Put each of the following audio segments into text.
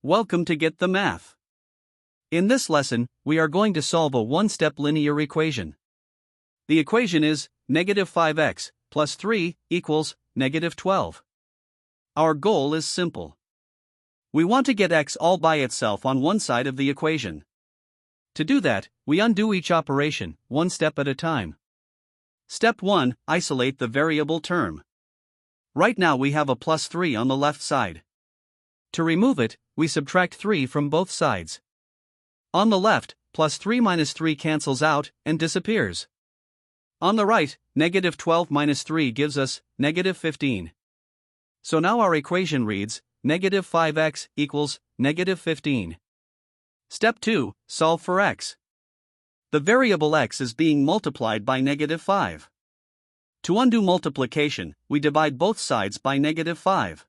Welcome to Get the Math. In this lesson, we are going to solve a one-step linear equation. The equation is negative 5x plus 3 equals negative 12. Our goal is simple. We want to get x all by itself on one side of the equation. To do that, we undo each operation, one step at a time. Step 1, isolate the variable term. Right now we have a plus 3 on the left side. To remove it, we subtract 3 from both sides. On the left, plus 3 minus 3 cancels out and disappears. On the right, negative 12 minus 3 gives us negative 15. So now our equation reads, negative 5x equals negative 15. Step 2, solve for x. The variable x is being multiplied by negative 5. To undo multiplication, we divide both sides by negative 5.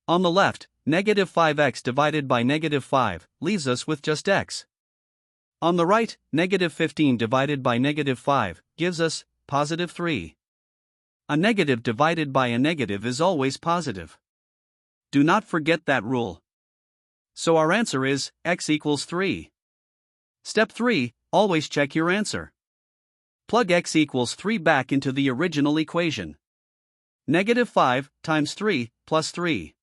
On the left, negative 5x divided by negative 5 leaves us with just x. On the right, negative 15 divided by negative 5 gives us positive 3. A negative divided by a negative is always positive. Do not forget that rule. So our answer is x equals 3. Step 3, always check your answer. Plug x equals 3 back into the original equation. Negative 5 times 3 plus 3.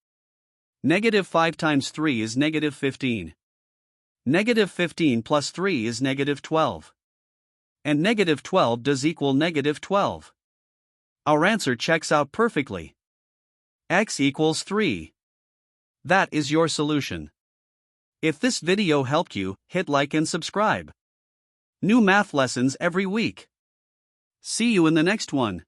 Negative 5 times 3 is negative 15. Negative 15 plus 3 is negative 12. And negative 12 does equal negative 12. Our answer checks out perfectly. X equals 3. That is your solution. If this video helped you, hit like and subscribe. New math lessons every week. See you in the next one.